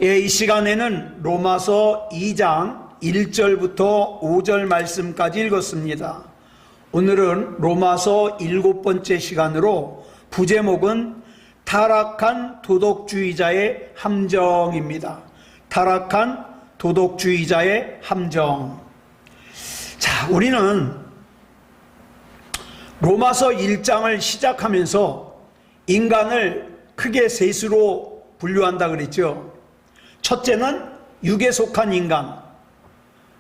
이 시간에는 로마서 2장 1절부터 5절 말씀까지 읽었습니다. 오늘은 로마서 7번째 시간으로 부제목은 타락한 도덕주의자의 함정입니다. 타락한 도덕주의자의 함정. 자, 우리는 로마서 1장을 시작하면서 인간을 크게 셋으로 분류한다 그랬죠. 첫째는 육에 속한 인간,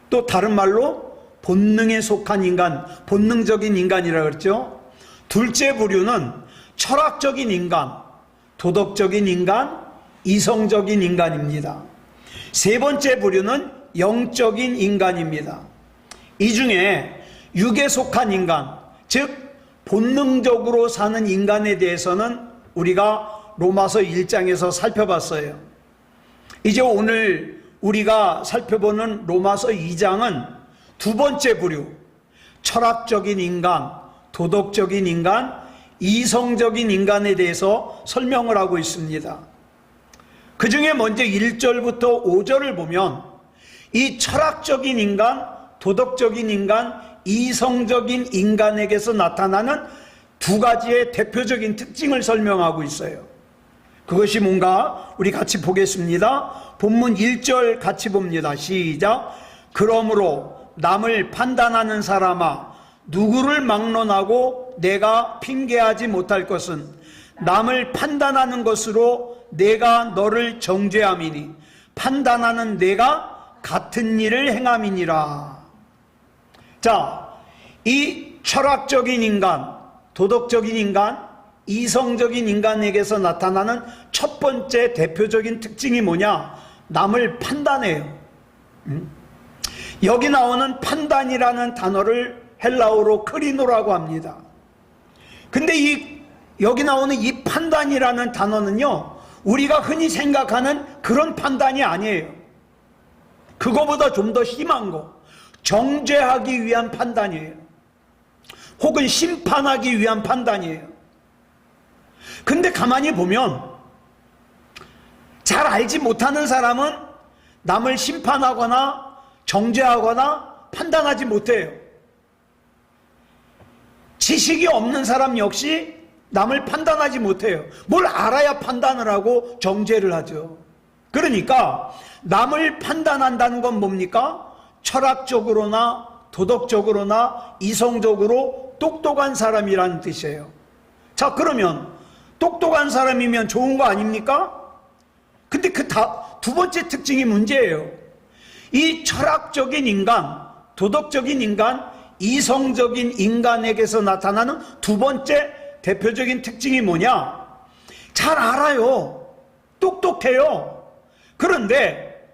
또 다른 말로 본능에 속한 인간, 본능적인 인간이라 그랬죠. 둘째 부류는 철학적인 인간, 도덕적인 인간, 이성적인 인간입니다. 세 번째 부류는 영적인 인간입니다. 이 중에 육에 속한 인간, 즉 본능적으로 사는 인간에 대해서는 우리가 로마서 1장에서 살펴봤어요. 이제 오늘 우리가 살펴보는 로마서 2장은 두 번째 부류, 철학적인 인간, 도덕적인 인간, 이성적인 인간에 대해서 설명을 하고 있습니다. 그 중에 먼저 1절부터 5절을 보면 이 철학적인 인간, 도덕적인 인간, 이성적인 인간에게서 나타나는 두 가지의 대표적인 특징을 설명하고 있어요. 그것이 뭔가 우리 같이 보겠습니다. 본문 1절 같이 봅니다. 시작. 그러므로 남을 판단하는 사람아, 누구를 막론하고 내가 핑계하지 못할 것은 남을 판단하는 것으로 내가 너를 정죄함이니 판단하는 내가 같은 일을 행함이니라. 자, 이 철학적인 인간, 도덕적인 인간, 이성적인 인간에게서 나타나는 첫 번째 대표적인 특징이 뭐냐? 남을 판단해요. 여기 나오는 판단이라는 단어를 헬라어로 크리노라고 합니다. 근데 여기 나오는 이 판단이라는 단어는요, 우리가 흔히 생각하는 그런 판단이 아니에요. 그거보다 좀 더 심한 거, 정죄하기 위한 판단이에요. 혹은 심판하기 위한 판단이에요. 근데 가만히 보면 잘 알지 못하는 사람은 남을 심판하거나 정죄하거나 판단하지 못해요. 지식이 없는 사람 역시 남을 판단하지 못해요. 뭘 알아야 판단을 하고 정죄를 하죠. 그러니까 남을 판단한다는 건 뭡니까? 철학적으로나 도덕적으로나 이성적으로 똑똑한 사람이라는 뜻이에요. 자, 그러면 똑똑한 사람이면 좋은 거 아닙니까? 근데 그 두 번째 특징이 문제예요. 이 철학적인 인간, 도덕적인 인간, 이성적인 인간에게서 나타나는 두 번째 대표적인 특징이 뭐냐? 잘 알아요. 똑똑해요. 그런데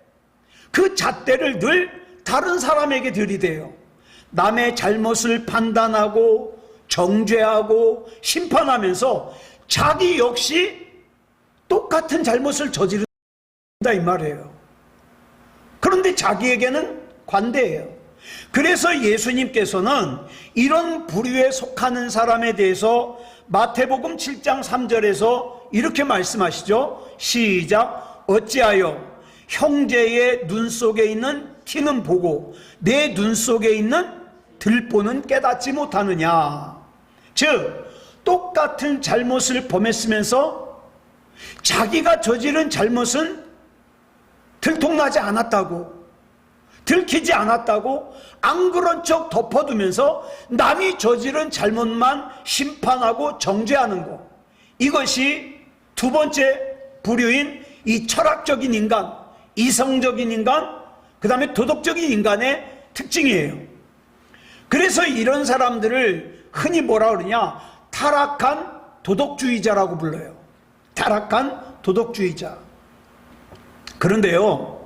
그 잣대를 늘 다른 사람에게 들이대요. 남의 잘못을 판단하고 정죄하고 심판하면서 자기 역시 똑같은 잘못을 저지른다 이 말이에요. 그런데 자기에게는 관대해요. 그래서 예수님께서는 이런 부류에 속하는 사람에 대해서 마태복음 7장 3절에서 이렇게 말씀하시죠. 시작. 어찌하여 형제의 눈 속에 있는 티는 보고 내 눈 속에 있는 들보는 깨닫지 못하느냐. 즉 똑같은 잘못을 범했으면서 자기가 저지른 잘못은 들통나지 않았다고, 들키지 않았다고 안 그런 척 덮어두면서 남이 저지른 잘못만 심판하고 정죄하는 것, 이것이 두 번째 부류인 이 철학적인 인간, 이성적인 인간, 그 다음에 도덕적인 인간의 특징이에요. 그래서 이런 사람들을 흔히 뭐라 그러냐? 타락한 도덕주의자라고 불러요. 타락한 도덕주의자. 그런데요,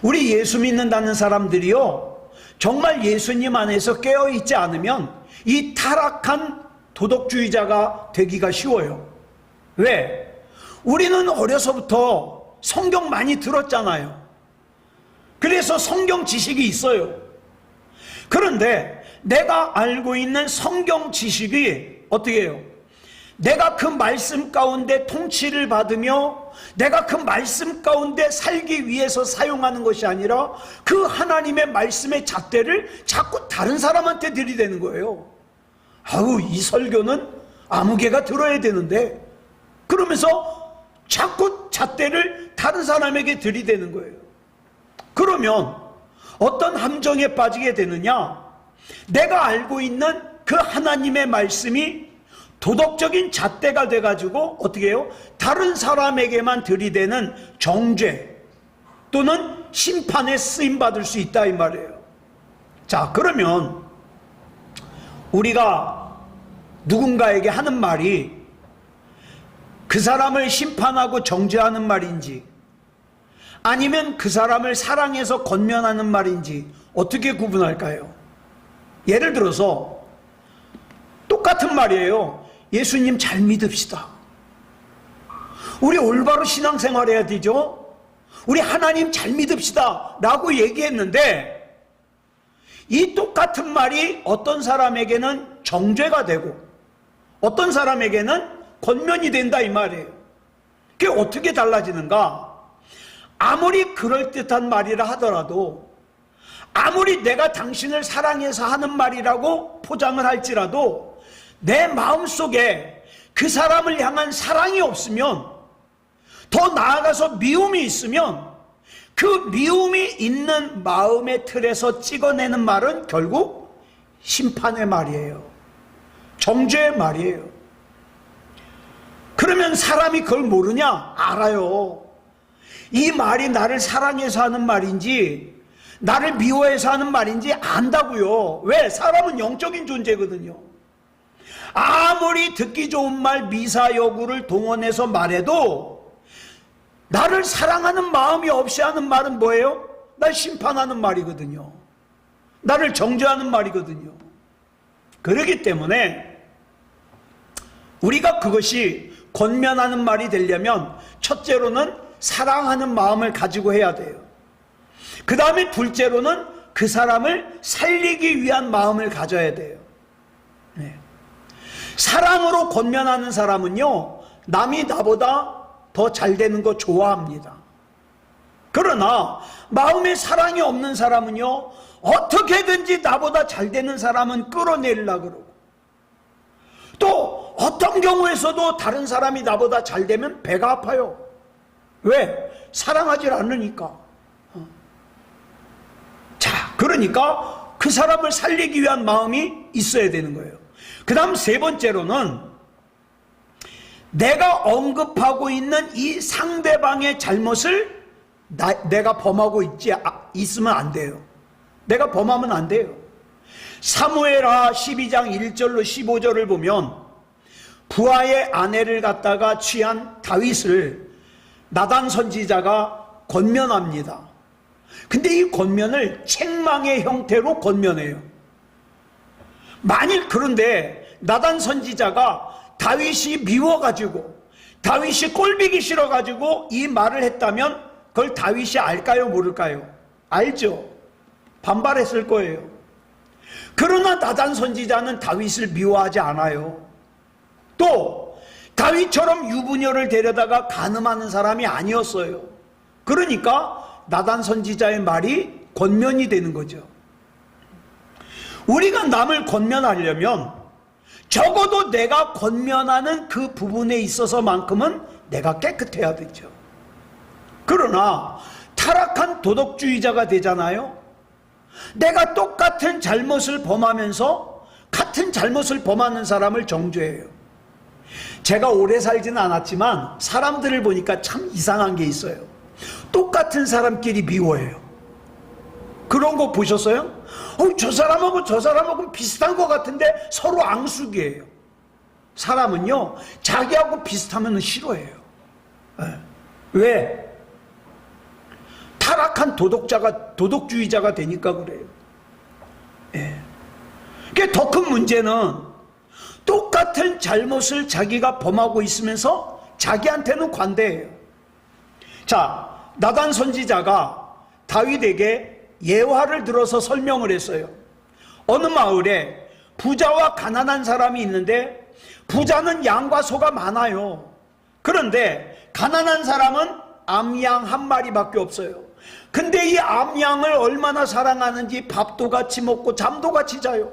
우리 예수 믿는다는 사람들이요, 정말 예수님 안에서 깨어있지 않으면 이 타락한 도덕주의자가 되기가 쉬워요. 왜? 우리는 어려서부터 성경 많이 들었잖아요. 그래서 성경 지식이 있어요. 그런데 내가 알고 있는 성경 지식이 어떻게 해요? 내가 그 말씀 가운데 통치를 받으며 내가 그 말씀 가운데 살기 위해서 사용하는 것이 아니라 그 하나님의 말씀의 잣대를 자꾸 다른 사람한테 들이대는 거예요. 아우, 이 설교는 아무개가 들어야 되는데, 그러면서 자꾸 잣대를 다른 사람에게 들이대는 거예요. 그러면 어떤 함정에 빠지게 되느냐? 내가 알고 있는 그 하나님의 말씀이 도덕적인 잣대가 돼가지고 어떻게 해요? 다른 사람에게만 들이대는 정죄 또는 심판에 쓰임받을 수 있다 이 말이에요. 자, 그러면 우리가 누군가에게 하는 말이 그 사람을 심판하고 정죄하는 말인지 아니면 그 사람을 사랑해서 권면하는 말인지 어떻게 구분할까요? 예를 들어서 똑같은 말이에요. 예수님 잘 믿읍시다. 우리 올바로 신앙생활 해야 되죠. 우리 하나님 잘 믿읍시다 라고 얘기했는데 이 똑같은 말이 어떤 사람에게는 정죄가 되고 어떤 사람에게는 권면이 된다 이 말이에요. 그게 어떻게 달라지는가? 아무리 그럴듯한 말이라 하더라도, 아무리 내가 당신을 사랑해서 하는 말이라고 포장을 할지라도 내 마음속에 그 사람을 향한 사랑이 없으면, 더 나아가서 미움이 있으면 그 미움이 있는 마음의 틀에서 찍어내는 말은 결국 심판의 말이에요. 정죄의 말이에요. 그러면 사람이 그걸 모르냐? 알아요. 이 말이 나를 사랑해서 하는 말인지 나를 미워해서 하는 말인지 안다고요. 왜? 사람은 영적인 존재거든요. 아무리 듣기 좋은 말 미사여구를 동원해서 말해도 나를 사랑하는 마음이 없이 하는 말은 뭐예요? 날 심판하는 말이거든요. 나를 정죄하는 말이거든요. 그렇기 때문에 우리가 그것이 권면하는 말이 되려면 첫째로는 사랑하는 마음을 가지고 해야 돼요. 그 다음에 둘째로는 그 사람을 살리기 위한 마음을 가져야 돼요. 네. 사랑으로 권면하는 사람은요, 남이 나보다 더 잘 되는 거 좋아합니다. 그러나 마음에 사랑이 없는 사람은요, 어떻게든지 나보다 잘 되는 사람은 끌어내리려고 그러고, 또 어떤 경우에서도 다른 사람이 나보다 잘 되면 배가 아파요. 왜? 사랑하지 않으니까. 자, 그러니까 그 사람을 살리기 위한 마음이 있어야 되는 거예요. 그 다음 세 번째로는 내가 언급하고 있는 이 상대방의 잘못을 내가 범하고 있으면 안 돼요. 내가 범하면 안 돼요. 사무엘하 12장 1절로 15절을 보면 부하의 아내를 갖다가 취한 다윗을 나단 선지자가 권면합니다. 근데 이 권면을 책망의 형태로 권면해요. 만일 그런데 나단 선지자가 다윗이 미워가지고 다윗이 꼴보기 싫어가지고 이 말을 했다면 그걸 다윗이 알까요 모를까요? 알죠. 반발했을 거예요. 그러나 나단 선지자는 다윗을 미워하지 않아요. 또 다윗처럼 유부녀를 데려다가 간음하는 사람이 아니었어요. 그러니까 나단 선지자의 말이 권면이 되는 거죠. 우리가 남을 권면하려면 적어도 내가 권면하는 그 부분에 있어서만큼은 내가 깨끗해야 되죠. 그러나 타락한 도덕주의자가 되잖아요. 내가 똑같은 잘못을 범하면서 같은 잘못을 범하는 사람을 정죄해요. 제가 오래 살지는 않았지만 사람들을 보니까 참 이상한 게 있어요. 똑같은 사람끼리 미워해요. 그런 거 보셨어요? 저 사람하고 저 사람하고 비슷한 것 같은데 서로 앙숙이에요. 사람은요, 자기하고 비슷하면 싫어해요. 왜? 타락한 도덕주의자가 되니까 그래요. 그게 더 큰 문제는 똑같은 잘못을 자기가 범하고 있으면서 자기한테는 관대해요. 자, 나단 선지자가 다윗에게 예화를 들어서 설명을 했어요. 어느 마을에 부자와 가난한 사람이 있는데 부자는 양과 소가 많아요. 그런데 가난한 사람은 암양 한 마리밖에 없어요. 근데 이 암양을 얼마나 사랑하는지 밥도 같이 먹고 잠도 같이 자요.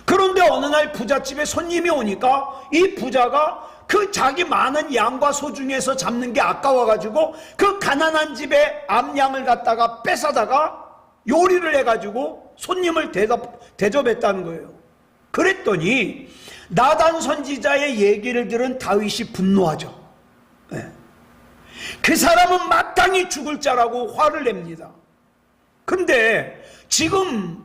그런데 어느 날 부잣집에 손님이 오니까 이 부자가 그 자기 많은 양과 소 중에서 잡는 게 아까워가지고 그 가난한 집에 암양을 갖다가 뺏어다가 요리를 해가지고 손님을 대접했다는 거예요. 그랬더니 나단 선지자의 얘기를 들은 다윗이 분노하죠. 네. 그 사람은 마땅히 죽을 자라고 화를 냅니다. 근데 지금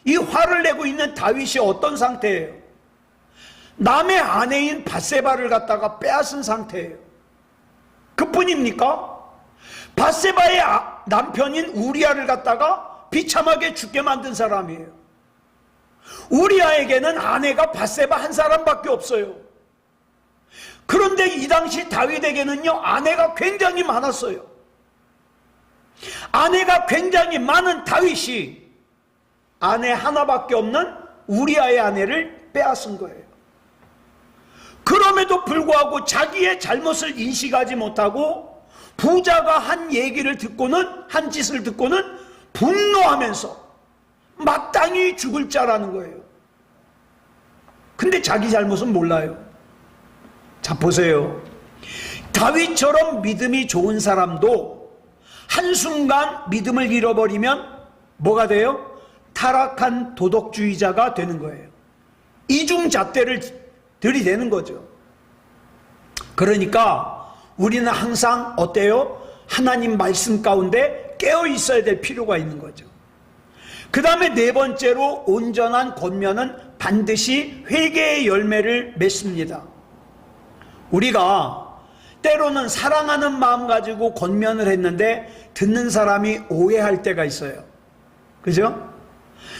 이 화를 내고 있는 다윗이 어떤 상태예요? 남의 아내인 밧세바를 갖다가 빼앗은 상태예요. 그뿐입니까? 밧세바의 남편인 우리아를 갖다가 비참하게 죽게 만든 사람이에요. 우리아에게는 아내가 밧세바 한 사람밖에 없어요. 그런데 이 당시 다윗에게는요, 아내가 굉장히 많았어요. 아내가 굉장히 많은 다윗이 아내 하나밖에 없는 우리아의 아내를 빼앗은 거예요. 그럼에도 불구하고 자기의 잘못을 인식하지 못하고 부자가 한 얘기를 듣고는, 한 짓을 듣고는 분노하면서 마땅히 죽을 자라는 거예요. 근데 자기 잘못은 몰라요. 자, 보세요. 다윗처럼 믿음이 좋은 사람도 한순간 믿음을 잃어버리면 뭐가 돼요? 타락한 도덕주의자가 되는 거예요. 이중잣대를 들이대는 거죠. 그러니까 우리는 항상 어때요? 하나님 말씀 가운데 깨어 있어야 될 필요가 있는 거죠. 그 다음에 네 번째로 온전한 권면은 반드시 회개의 열매를 맺습니다. 우리가 때로는 사랑하는 마음 가지고 권면을 했는데 듣는 사람이 오해할 때가 있어요. 그죠?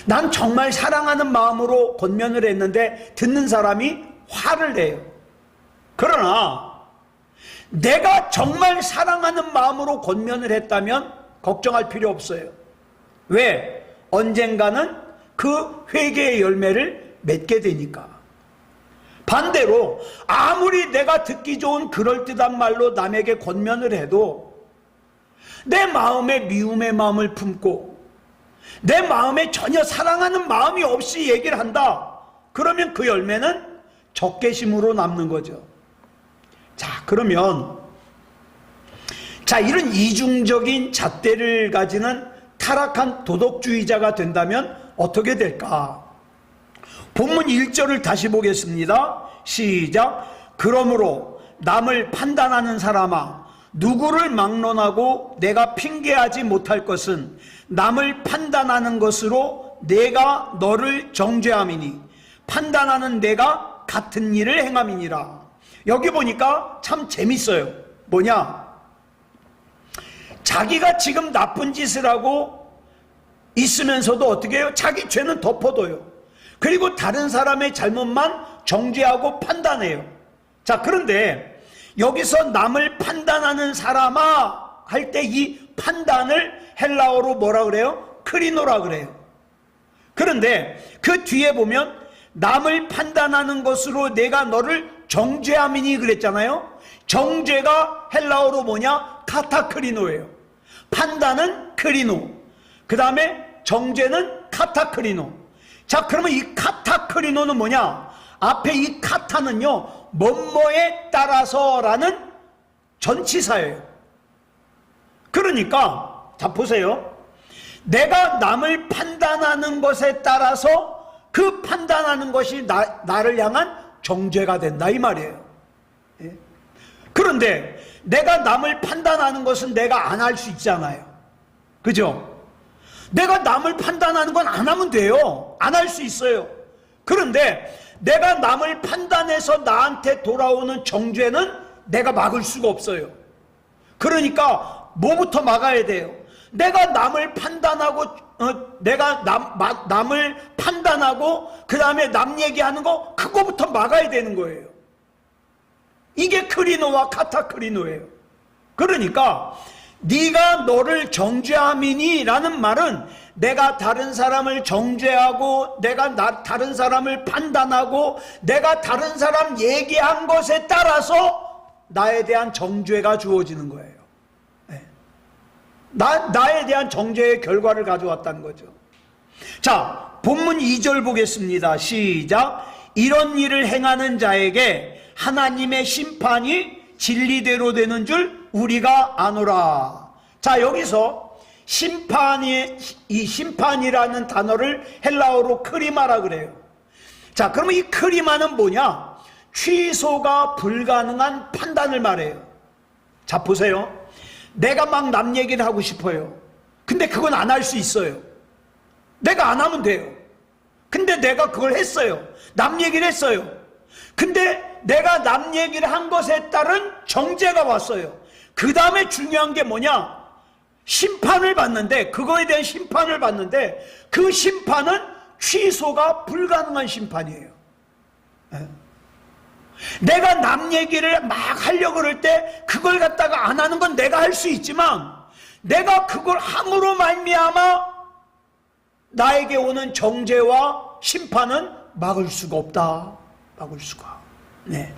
난 정말 사랑하는 마음으로 권면을 했는데 듣는 사람이 화를 내요. 그러나 내가 정말 사랑하는 마음으로 권면을 했다면 걱정할 필요 없어요. 왜? 언젠가는 그 회개의 열매를 맺게 되니까. 반대로 아무리 내가 듣기 좋은 그럴듯한 말로 남에게 권면을 해도 내 마음에 미움의 마음을 품고 내 마음에 전혀 사랑하는 마음이 없이 얘기를 한다. 그러면 그 열매는 적개심으로 남는 거죠. 자, 그러면 이런 이중적인 잣대를 가지는 타락한 도덕주의자가 된다면 어떻게 될까? 본문 1절을 다시 보겠습니다. 시작. 그러므로 남을 판단하는 사람아, 누구를 막론하고 내가 핑계하지 못할 것은 남을 판단하는 것으로 내가 너를 정죄함이니 판단하는 내가 같은 일을 행함이니라. 여기 보니까 참 재밌어요. 뭐냐? 자기가 지금 나쁜 짓을 하고 있으면서도 어떻게 해요? 자기 죄는 덮어둬요. 그리고 다른 사람의 잘못만 정죄하고 판단해요. 자, 그런데 여기서 남을 판단하는 사람아 할 때 이 판단을 헬라어로 뭐라 그래요? 크리노라 그래요. 그런데 그 뒤에 보면 남을 판단하는 것으로 내가 너를 정죄함이니 그랬잖아요. 정죄가 헬라어로 뭐냐? 카타크리노예요. 판단은 크리노, 그 다음에 정죄는 카타크리노. 자, 그러면 이 카타크리노는 뭐냐? 앞에 이 카타는요, 뭐뭐에 따라서라는 전치사예요. 그러니까 자, 보세요. 내가 남을 판단하는 것에 따라서 그 판단하는 것이 나를 향한 정죄가 된다 이 말이에요. 예? 그런데 내가 남을 판단하는 것은 내가 안 할 수 있잖아요. 그죠? 내가 남을 판단하는 건 안 하면 돼요. 안 할 수 있어요. 그런데 내가 남을 판단해서 나한테 돌아오는 정죄는 내가 막을 수가 없어요. 그러니까 뭐부터 막아야 돼요? 내가 남을 판단하고 남을 판단하고 그 다음에 남 얘기하는 거 그거부터 막아야 되는 거예요. 이게 크리노와 카타크리노예요. 그러니까 네가 너를 정죄함이니 라는 말은 내가 다른 사람을 정죄하고 내가 다른 사람을 판단하고 내가 다른 사람 얘기한 것에 따라서 나에 대한 정죄가 주어지는 거예요. 네. 나에 대한 정죄의 결과를 가져왔다는 거죠. 자, 본문 2절 보겠습니다. 시작. 이런 일을 행하는 자에게 하나님의 심판이 진리대로 되는 줄 우리가 아노라. 자, 여기서 이 심판이라는 단어를 헬라어로 크리마라 그래요. 자, 그러면 이 크리마는 뭐냐? 취소가 불가능한 판단을 말해요. 자, 보세요. 내가 막 남 얘기를 하고 싶어요. 근데 그건 안 할 수 있어요. 내가 안 하면 돼요. 근데 내가 그걸 했어요. 남 얘기를 했어요. 근데 내가 남 얘기를 한 것에 따른 정죄가 왔어요. 그 다음에 중요한 게 뭐냐? 심판을 받는데, 그거에 대한 심판을 받는데, 그 심판은 취소가 불가능한 심판이에요. 내가 남 얘기를 막 하려고 그럴 때 그걸 갖다가 안 하는 건 내가 할 수 있지만, 내가 그걸 함으로 말미암아 나에게 오는 정죄와 심판은 막을 수가 없다. 막을 수가. 네.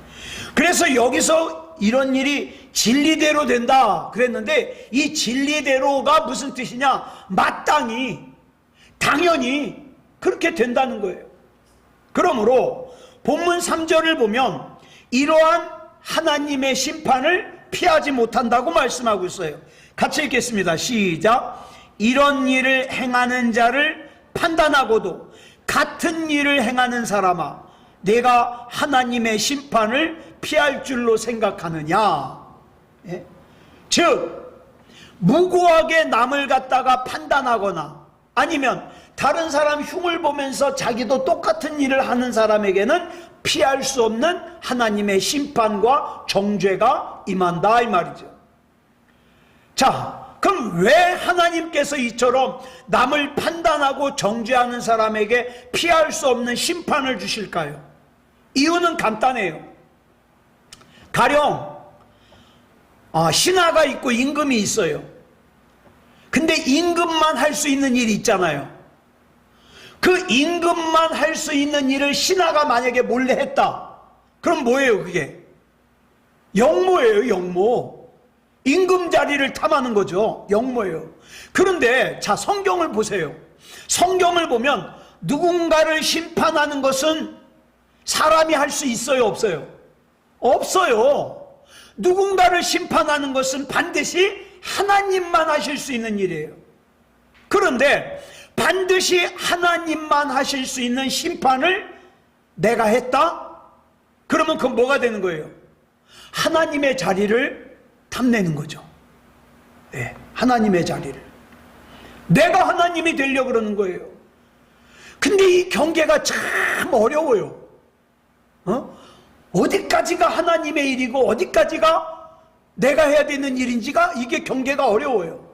그래서 여기서 이런 일이 진리대로 된다 그랬는데, 이 진리대로가 무슨 뜻이냐? 마땅히, 당연히 그렇게 된다는 거예요. 그러므로 본문 3절을 보면 이러한 하나님의 심판을 피하지 못한다고 말씀하고 있어요. 같이 읽겠습니다. 시작. 이런 일을 행하는 자를 판단하고도 같은 일을 행하는 사람아, 내가 하나님의 심판을 피할 줄로 생각하느냐? 예? 즉 무고하게 남을 갖다가 판단하거나 아니면 다른 사람 흉을 보면서 자기도 똑같은 일을 하는 사람에게는 피할 수 없는 하나님의 심판과 정죄가 임한다, 이 말이죠. 자, 그럼 왜 하나님께서 이처럼 남을 판단하고 정죄하는 사람에게 피할 수 없는 심판을 주실까요? 이유는 간단해요. 가령 신하가 있고 임금이 있어요. 근데 임금만 할 수 있는 일이 있잖아요. 그 임금만 할 수 있는 일을 신하가 만약에 몰래 했다. 그럼 뭐예요 그게? 역모예요, 역모. 임금 자리를 탐하는 거죠. 역모예요. 그런데 자, 성경을 보세요. 성경을 보면 누군가를 심판하는 것은 사람이 할 수 있어요, 없어요? 없어요. 누군가를 심판하는 것은 반드시 하나님만 하실 수 있는 일이에요. 그런데 반드시 하나님만 하실 수 있는 심판을 내가 했다? 그러면 그건 뭐가 되는 거예요? 하나님의 자리를 탐내는 거죠. 네, 하나님의 자리를. 내가 하나님이 되려고 그러는 거예요. 근데 이 경계가 참 어려워요. 어디까지가 하나님의 일이고 어디까지가 내가 해야 되는 일인지가 이게 경계가 어려워요.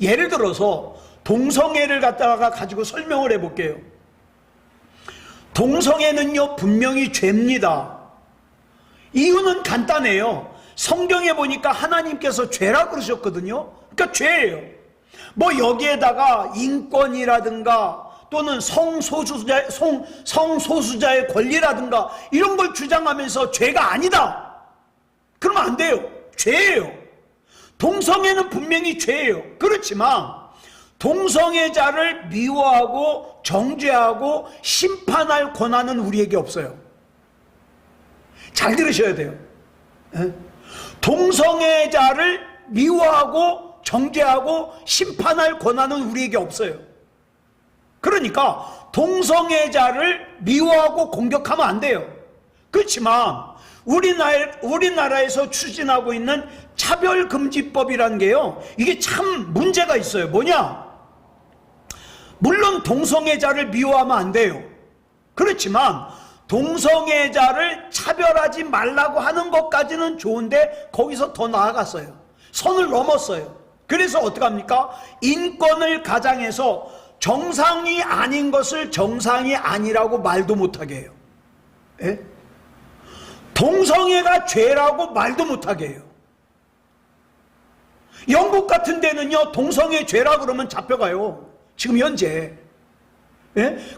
예를 들어서 동성애를 갖다가 가지고 설명을 해볼게요. 동성애는요 분명히 죄입니다. 이유는 간단해요. 성경에 보니까 하나님께서 죄라 그러셨거든요. 그러니까 죄예요. 뭐 여기에다가 인권이라든가 또는 성소수자의 권리라든가 이런 걸 주장하면서 죄가 아니다, 그러면 안 돼요. 죄예요. 동성애는 분명히 죄예요. 그렇지만 동성애자를 미워하고 정죄하고 심판할 권한은 우리에게 없어요. 잘 들으셔야 돼요. 동성애자를 미워하고 정죄하고 심판할 권한은 우리에게 없어요. 그러니까 동성애자를 미워하고 공격하면 안 돼요. 그렇지만 우리나라에서 추진하고 있는 차별금지법이라는 게요, 이게 참 문제가 있어요. 뭐냐? 물론 동성애자를 미워하면 안 돼요. 그렇지만 동성애자를 차별하지 말라고 하는 것까지는 좋은데 거기서 더 나아갔어요. 선을 넘었어요. 그래서 어떡합니까? 인권을 가장해서 정상이 아닌 것을 정상이 아니라고 말도 못하게 해요. 예? 동성애가 죄라고 말도 못하게 해요. 영국 같은 데는요 동성애 죄라 그러면 잡혀가요. 지금 현재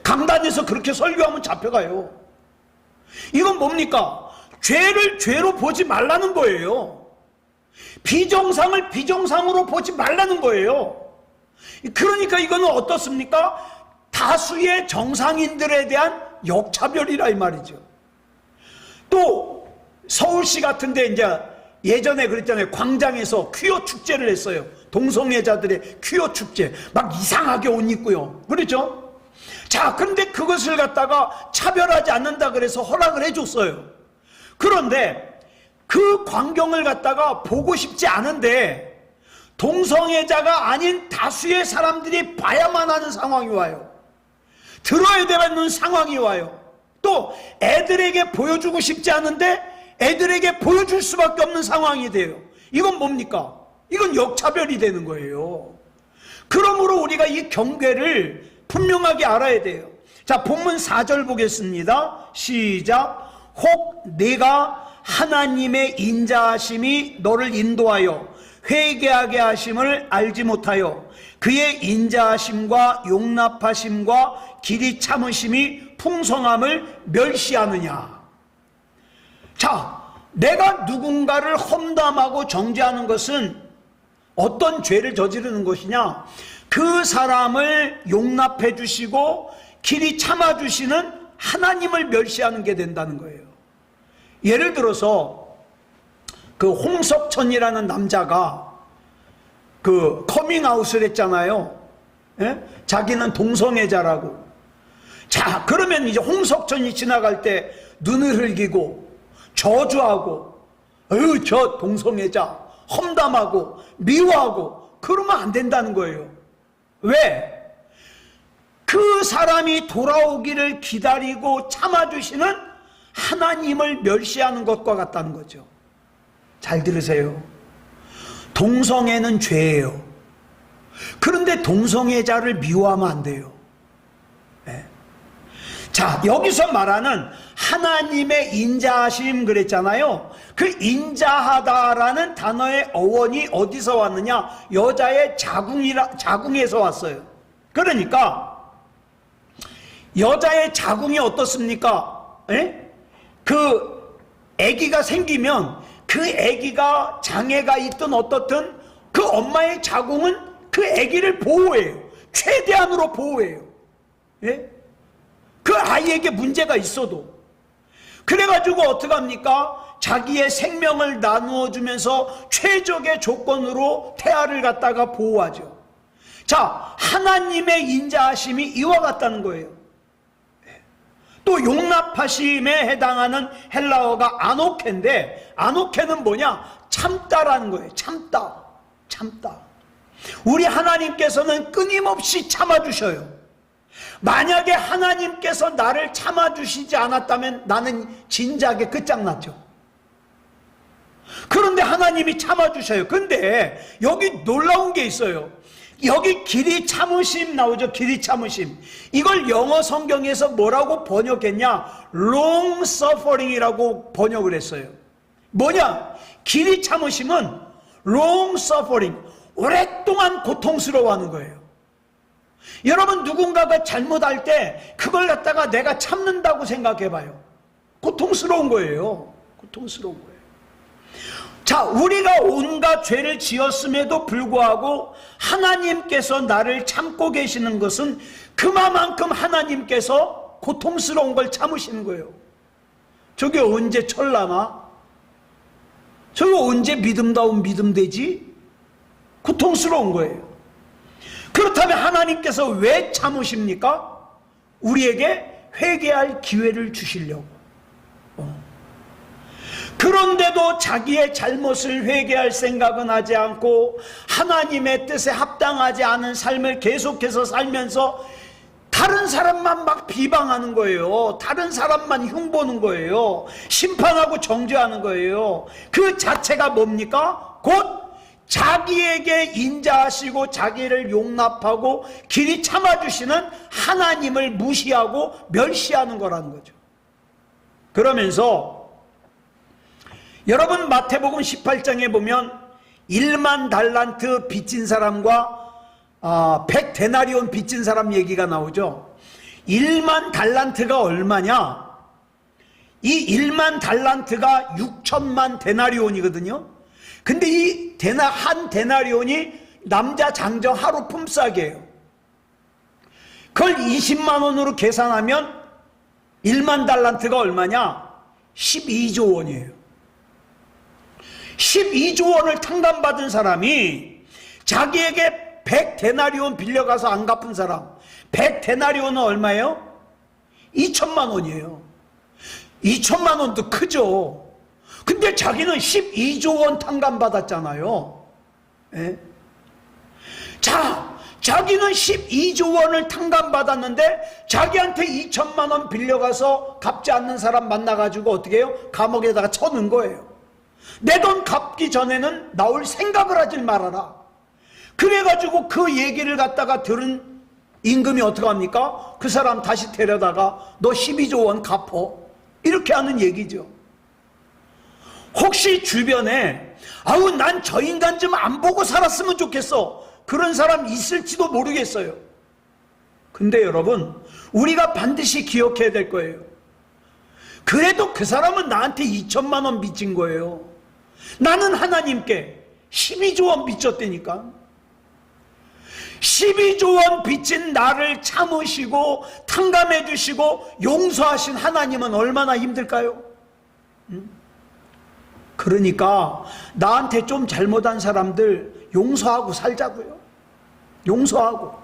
강단에서 그렇게 설교하면 잡혀가요. 이건 뭡니까? 죄를 죄로 보지 말라는 거예요. 비정상을 비정상으로 보지 말라는 거예요. 그러니까 이거는 어떻습니까? 다수의 정상인들에 대한 역차별이라 이 말이죠. 또 서울시 같은데 이제 예전에 그랬잖아요. 광장에서 퀴어 축제를 했어요. 동성애자들의 퀴어 축제. 막 이상하게 옷 입고요. 그렇죠? 자, 근데 그것을 갖다가 차별하지 않는다 그래서 허락을 해줬어요. 그런데 그 광경을 갖다가 보고 싶지 않은데 동성애자가 아닌 다수의 사람들이 봐야만 하는 상황이 와요. 들어야 되는 상황이 와요. 또 애들에게 보여주고 싶지 않은데 애들에게 보여줄 수밖에 없는 상황이 돼요. 이건 뭡니까? 이건 역차별이 되는 거예요. 그러므로 우리가 이 경계를 분명하게 알아야 돼요. 자, 본문 4절 보겠습니다. 시작. 혹 내가 하나님의 인자하심이 너를 인도하여 회개하게 하심을 알지 못하여 그의 인자하심과 용납하심과 길이 참으심이 풍성함을 멸시하느냐. 자, 내가 누군가를 험담하고 정죄하는 것은 어떤 죄를 저지르는 것이냐? 그 사람을 용납해 주시고 길이 참아 주시는 하나님을 멸시하는 게 된다는 거예요. 예를 들어서 그 홍석천이라는 남자가 그 커밍아웃을 했잖아요. 예? 자기는 동성애자라고. 자, 그러면 이제 홍석천이 지나갈 때 눈을 흘기고 저주하고 저 동성애자 험담하고 미워하고 그러면 안 된다는 거예요. 왜? 그 사람이 돌아오기를 기다리고 참아주시는 하나님을 멸시하는 것과 같다는 거죠. 잘 들으세요. 동성애는 죄예요. 그런데 동성애자를 미워하면 안 돼요. 네. 자, 여기서 말하는 하나님의 인자하심 그랬잖아요. 그 인자하다라는 단어의 어원이 어디서 왔느냐? 여자의 자궁에서 왔어요. 그러니까 여자의 자궁이 어떻습니까? 에? 그 아기가 생기면 그 아기가 장애가 있든 어떻든 그 엄마의 자궁은 그 아기를 보호해요. 최대한으로 보호해요. 예? 그 아이에게 문제가 있어도. 그래가지고 어떡합니까? 자기의 생명을 나누어 주면서 최적의 조건으로 태아를 갖다가 보호하죠. 자, 하나님의 인자하심이 이와 같다는 거예요. 또 용납하심에 해당하는 헬라어가 아노케인데, 아노케는 뭐냐? 참다라는 거예요. 참다. 우리 하나님께서는 끊임없이 참아주셔요. 만약에 하나님께서 나를 참아주시지 않았다면 나는 진작에 끝장났죠. 그런데 하나님이 참아주셔요. 근데 여기 놀라운 게 있어요. 여기 길이 참으심 나오죠. 길이 참으심. 이걸 영어 성경에서 뭐라고 번역했냐? long suffering이라고 번역을 했어요. 뭐냐? 길이 참으심은 long suffering, 오랫동안 고통스러워하는 거예요. 여러분, 누군가가 잘못할 때 그걸 갖다가 내가 참는다고 생각해봐요. 고통스러운 거예요. 고통스러운 거예요. 자, 우리가 온갖 죄를 지었음에도 불구하고 하나님께서 나를 참고 계시는 것은 그만큼 하나님께서 고통스러운 걸 참으시는 거예요. 저게 언제 철나나? 저게 언제 믿음다운 믿음 되지? 고통스러운 거예요. 그렇다면 하나님께서 왜 참으십니까? 우리에게 회개할 기회를 주시려고. 그런데도 자기의 잘못을 회개할 생각은 하지 않고 하나님의 뜻에 합당하지 않은 삶을 계속해서 살면서 다른 사람만 막 비방하는 거예요. 다른 사람만 흉보는 거예요. 심판하고 정죄하는 거예요. 그 자체가 뭡니까? 곧 자기에게 인자하시고 자기를 용납하고 길이 참아주시는 하나님을 무시하고 멸시하는 거라는 거죠. 그러면서 여러분, 마태복음 18장에 보면 1만 달란트 빚진 사람과 100데나리온 빚진 사람 얘기가 나오죠. 1만 달란트가 얼마냐? 이 1만 달란트가 6천만 데나리온이거든요. 근데 이 한 데나리온이 남자 장정 하루 품삯이에요. 그걸 20만 원으로 계산하면 1만 달란트가 얼마냐? 12조 원이에요. 12조 원을 탕감받은 사람이 자기에게 100데나리온 빌려가서 안 갚은 사람, 100데나리온은 얼마예요? 2천만 원이에요. 2천만 원도 크죠. 근데 자기는 12조 원 탕감받았잖아요. 예? 자, 자기는 12조 원을 탕감받았는데 자기한테 2천만 원 빌려가서 갚지 않는 사람 만나가지고 어떻게 해요? 감옥에다가 쳐넣은 거예요. 내 돈 갚기 전에는 나올 생각을 하지 말아라. 그래가지고 그 얘기를 갖다가 들은 임금이 어떻게 합니까? 그 사람 다시 데려다가 너 12조 원 갚어. 이렇게 하는 얘기죠. 혹시 주변에 아우 난 저 인간 좀 안 보고 살았으면 좋겠어. 그런 사람 있을지도 모르겠어요. 근데 여러분, 우리가 반드시 기억해야 될 거예요. 그래도 그 사람은 나한테 2천만 원 빚진 거예요. 나는 하나님께 12조 원 빚졌다니까. 12조 원 빚진 나를 참으시고 탕감해 주시고 용서하신 하나님은 얼마나 힘들까요? 그러니까 나한테 좀 잘못한 사람들 용서하고 살자고요. 용서하고.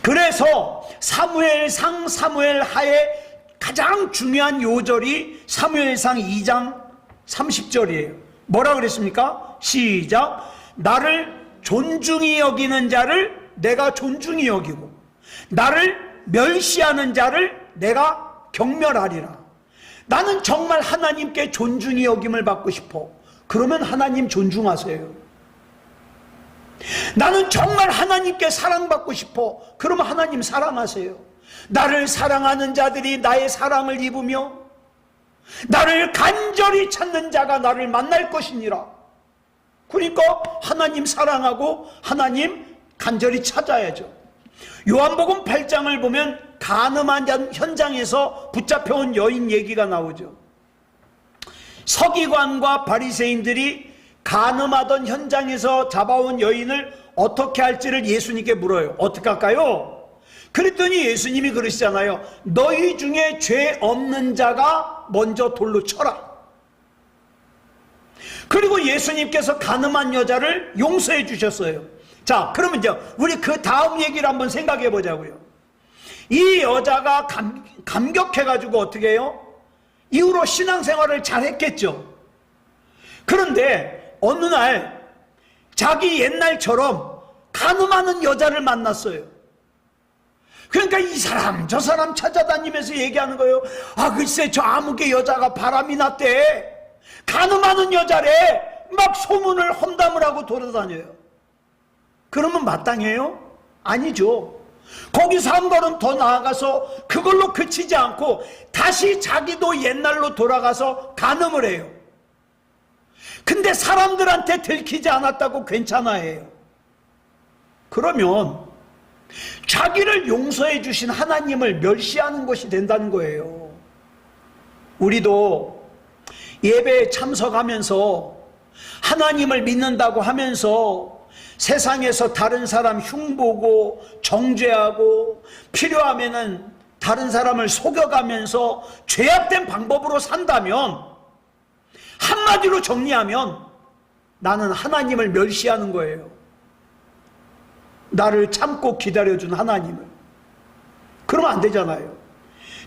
그래서 사무엘상 사무엘하의 가장 중요한 요절이 사무엘상 2장 30절이에요. 뭐라 그랬습니까? 시작. 나를 존중히 여기는 자를 내가 존중히 여기고 나를 멸시하는 자를 내가 경멸하리라. 나는 정말 하나님께 존중히 여김을 받고 싶어. 그러면 하나님 존중하세요. 나는 정말 하나님께 사랑받고 싶어. 그러면 하나님 사랑하세요. 나를 사랑하는 자들이 나의 사랑을 입으며 나를 간절히 찾는 자가 나를 만날 것이니라. 그러니까 하나님 사랑하고 하나님 간절히 찾아야죠. 요한복음 8장을 보면 간음한 현장에서 붙잡혀온 여인 얘기가 나오죠. 서기관과 바리새인들이 간음하던 현장에서 잡아온 여인을 어떻게 할지를 예수님께 물어요. 어떻게 할까요? 그랬더니 예수님이 그러시잖아요. 너희 중에 죄 없는 자가 먼저 돌로 쳐라. 그리고 예수님께서 간음한 여자를 용서해 주셨어요. 자, 그러면 이제 우리 그 다음 얘기를 한번 생각해 보자고요. 이 여자가 감격해가지고 어떻게 해요? 이후로 신앙생활을 잘 했겠죠. 그런데 어느 날 자기 옛날처럼 간음하는 여자를 만났어요. 그러니까 이 사람 저 사람 찾아다니면서 얘기하는 거예요. 아 글쎄 저 아무개 여자가 바람이 났대. 간음하는 여자래. 막 소문을 험담을 하고 돌아다녀요. 그러면 마땅해요? 아니죠. 거기서 한 걸음 더 나아가서 그걸로 그치지 않고 다시 자기도 옛날로 돌아가서 간음을 해요. 근데 사람들한테 들키지 않았다고 괜찮아해요. 그러면 자기를 용서해 주신 하나님을 멸시하는 것이 된다는 거예요. 우리도 예배에 참석하면서 하나님을 믿는다고 하면서 세상에서 다른 사람 흉보고 정죄하고 필요하면은 다른 사람을 속여가면서 죄악된 방법으로 산다면 한마디로 정리하면 나는 하나님을 멸시하는 거예요. 나를 참고 기다려준 하나님을. 그러면 안 되잖아요.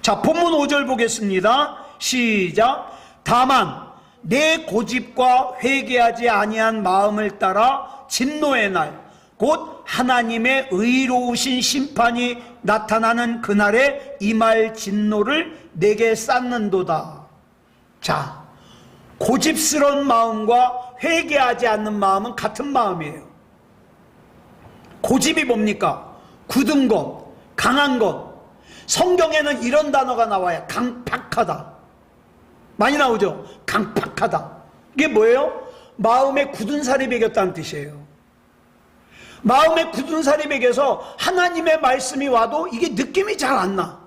자, 본문 5절 보겠습니다. 시작. 다만 내 고집과 회개하지 아니한 마음을 따라 진노의 날 곧 하나님의 의로우신 심판이 나타나는 그날에 임할 진노를 내게 쌓는도다. 자, 고집스러운 마음과 회개하지 않는 마음은 같은 마음이에요. 고집이 뭡니까? 굳은 것, 강한 것. 성경에는 이런 단어가 나와요. 강팍하다. 많이 나오죠? 강팍하다. 이게 뭐예요? 마음에 굳은 살이 배겼다는 뜻이에요. 마음에 굳은 살이 배겨서 하나님의 말씀이 와도 이게 느낌이 잘 안 나.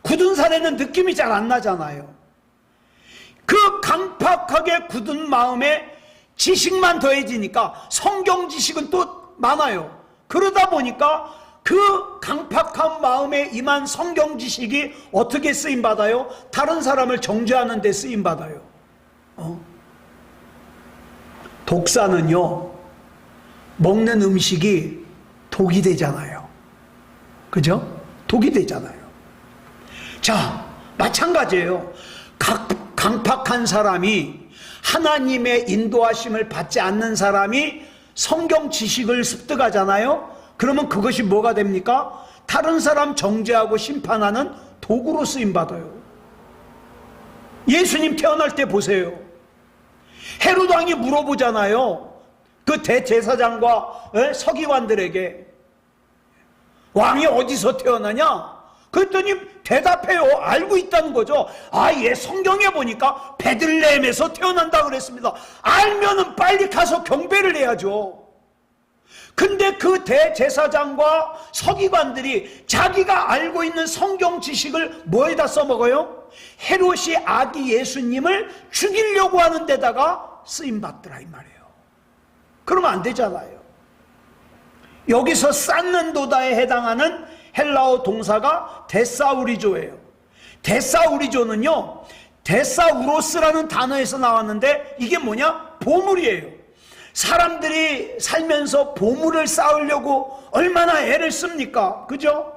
굳은 살에는 느낌이 잘 안 나잖아요. 그 강팍하게 굳은 마음에 지식만 더해지니까 성경 지식은 또 많아요. 그러다 보니까 그 강팍한 마음에 임한 성경 지식이 어떻게 쓰임받아요? 다른 사람을 정죄하는 데 쓰임받아요. 독사는요, 먹는 음식이 독이 되잖아요. 그죠? 독이 되잖아요. 자, 마찬가지예요. 강팍한 사람이, 하나님의 인도하심을 받지 않는 사람이 성경 지식을 습득하잖아요. 그러면 그것이 뭐가 됩니까? 다른 사람 정죄하고 심판하는 도구로 쓰임받아요. 예수님 태어날 때 보세요. 헤롯 왕이 물어보잖아요. 그 대제사장과 서기관들에게 왕이 어디서 태어나냐? 그랬더니 대답해요. 알고 있다는 거죠. 아, 예, 성경에 보니까 베들레헴에서 태어난다 그랬습니다. 알면은 빨리 가서 경배를 해야죠. 근데 그 대제사장과 서기관들이 자기가 알고 있는 성경 지식을 뭐에다 써먹어요? 헤롯이 아기 예수님을 죽이려고 하는 데다가 쓰임받더라 이 말이에요. 그러면 안 되잖아요. 여기서 쌓는도다에 해당하는 헬라어 동사가 데사우리조예요. 데사우리조는요, 데사우로스라는 단어에서 나왔는데 이게 뭐냐? 보물이에요. 사람들이 살면서 보물을 쌓으려고 얼마나 애를 씁니까? 그죠?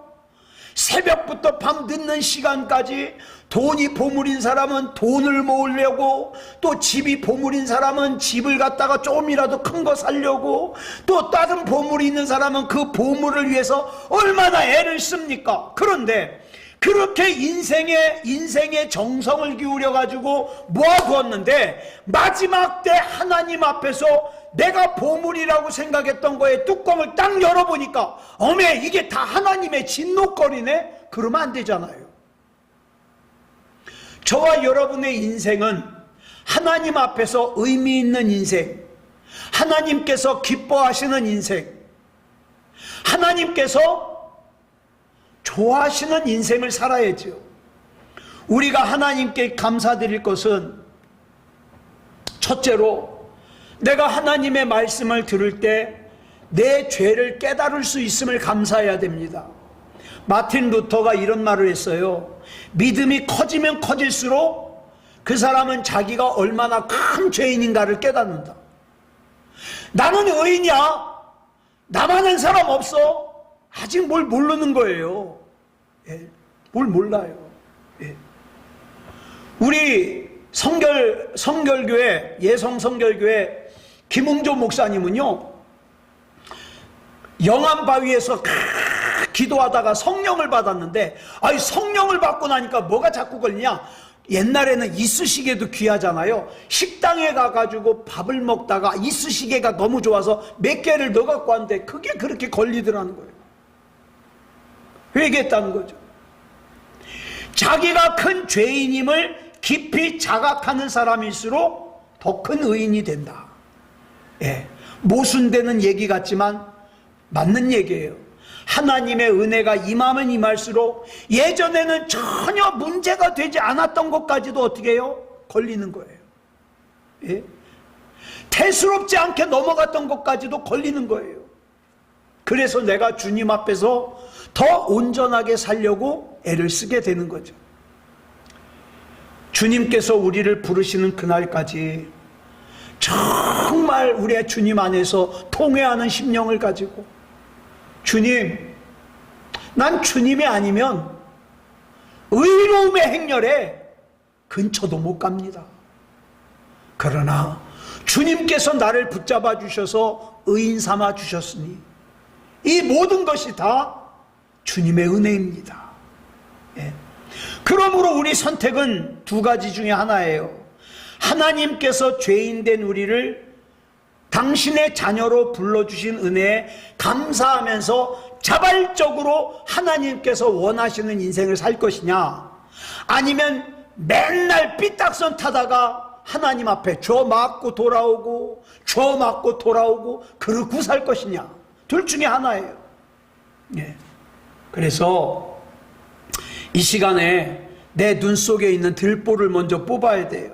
새벽부터 밤 늦는 시간까지 돈이 보물인 사람은 돈을 모으려고, 또 집이 보물인 사람은 집을 갖다가 조금이라도 큰 거 사려고, 또 다른 보물이 있는 사람은 그 보물을 위해서 얼마나 애를 씁니까? 그런데 그렇게 인생의 정성을 기울여 가지고 모아두었는데 마지막 때 하나님 앞에서 내가 보물이라고 생각했던 거에 뚜껑을 딱 열어보니까 어메, 이게 다 하나님의 진노거리네? 그러면 안 되잖아요. 저와 여러분의 인생은 하나님 앞에서 의미 있는 인생, 하나님께서 기뻐하시는 인생, 하나님께서 좋아하시는 인생을 살아야죠. 우리가 하나님께 감사드릴 것은 첫째로 내가 하나님의 말씀을 들을 때 내 죄를 깨달을 수 있음을 감사해야 됩니다. 마틴 루터가 이런 말을 했어요. 믿음이 커지면 커질수록 그 사람은 자기가 얼마나 큰 죄인인가를 깨닫는다. 나는 의인이야. 나만 한 사람 없어. 아직 뭘 모르는 거예요. 예, 뭘 몰라요. 예. 우리 성결교회, 예성성결교회 김웅조 목사님은요, 영암바위에서 기도하다가 성령을 받았는데, 아니 성령을 받고 나니까 뭐가 자꾸 걸리냐? 옛날에는 이쑤시개도 귀하잖아요. 식당에 가가지고 밥을 먹다가 이쑤시개가 너무 좋아서 몇 개를 넣어갖고 왔는데 그게 그렇게 걸리더라는 거예요. 회개했다는 거죠. 자기가 큰 죄인임을 깊이 자각하는 사람일수록 더 큰 의인이 된다. 예, 모순되는 얘기 같지만 맞는 얘기예요. 하나님의 은혜가 임하면 임할수록 예전에는 전혀 문제가 되지 않았던 것까지도 어떻게 해요? 걸리는 거예요. 예? 대수롭지 않게 넘어갔던 것까지도 걸리는 거예요. 그래서 내가 주님 앞에서 더 온전하게 살려고 애를 쓰게 되는 거죠. 주님께서 우리를 부르시는 그날까지 정말 우리의 주님 안에서 통회하는 심령을 가지고, 주님, 난 주님이 아니면 의로움의 행렬에 근처도 못 갑니다. 그러나 주님께서 나를 붙잡아 주셔서 의인 삼아 주셨으니 이 모든 것이 다 주님의 은혜입니다. 예. 그러므로 우리 선택은 두 가지 중에 하나예요. 하나님께서 죄인된 우리를 당신의 자녀로 불러주신 은혜에 감사하면서 자발적으로 하나님께서 원하시는 인생을 살 것이냐, 아니면 맨날 삐딱선 타다가 하나님 앞에 저 맞고 돌아오고 저 맞고 돌아오고 그러고 살 것이냐, 둘 중에 하나예요. 예. 그래서 이 시간에 내 눈 속에 있는 들보를 먼저 뽑아야 돼요.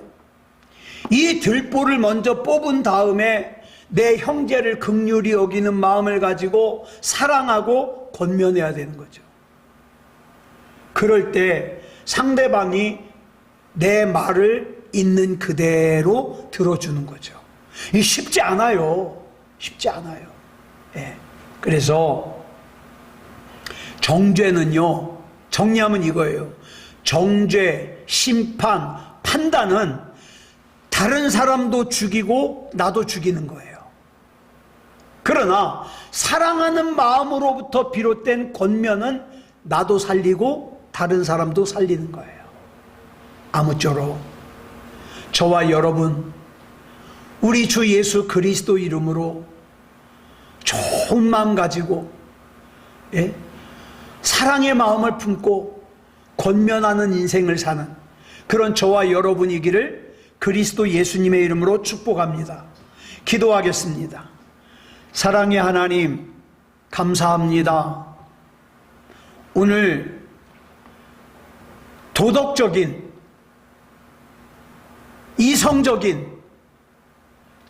이 들보를 먼저 뽑은 다음에 내 형제를 긍휼히 여기는 마음을 가지고 사랑하고 권면해야 되는 거죠. 그럴 때 상대방이 내 말을 있는 그대로 들어주는 거죠. 이 쉽지 않아요. 쉽지 않아요. 예. 그래서 정죄는요, 정리하면 이거예요. 정죄, 심판, 판단은 다른 사람도 죽이고 나도 죽이는 거예요. 그러나 사랑하는 마음으로부터 비롯된 권면은 나도 살리고 다른 사람도 살리는 거예요. 아무쪼록 저와 여러분, 우리 주 예수 그리스도 이름으로 좋은 마음 가지고, 예? 사랑의 마음을 품고 권면하는 인생을 사는 그런 저와 여러분이기를 그리스도 예수님의 이름으로 축복합니다. 기도하겠습니다. 사랑의 하나님, 감사합니다. 오늘 도덕적인, 이성적인,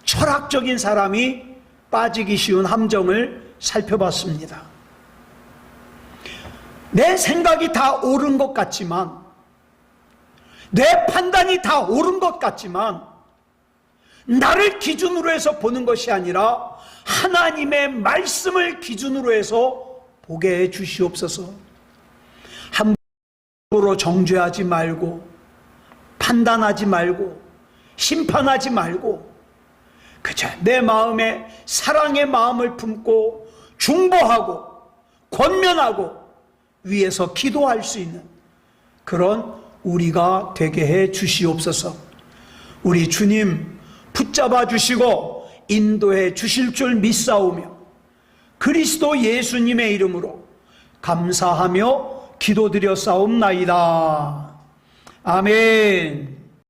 철학적인 사람이 빠지기 쉬운 함정을 살펴봤습니다. 내 생각이 다 옳은 것 같지만, 내 판단이 다 옳은 것 같지만, 나를 기준으로 해서 보는 것이 아니라 하나님의 말씀을 기준으로 해서 보게 해 주시옵소서. 함부로 정죄하지 말고, 판단하지 말고, 심판하지 말고, 그저 내 마음에 사랑의 마음을 품고 중보하고 권면하고 위에서 기도할 수 있는 그런 우리가 되게 해 주시옵소서. 우리 주님 붙잡아 주시고 인도해 주실 줄 믿사오며 그리스도 예수님의 이름으로 감사하며 기도드려 싸움나이다. 아멘.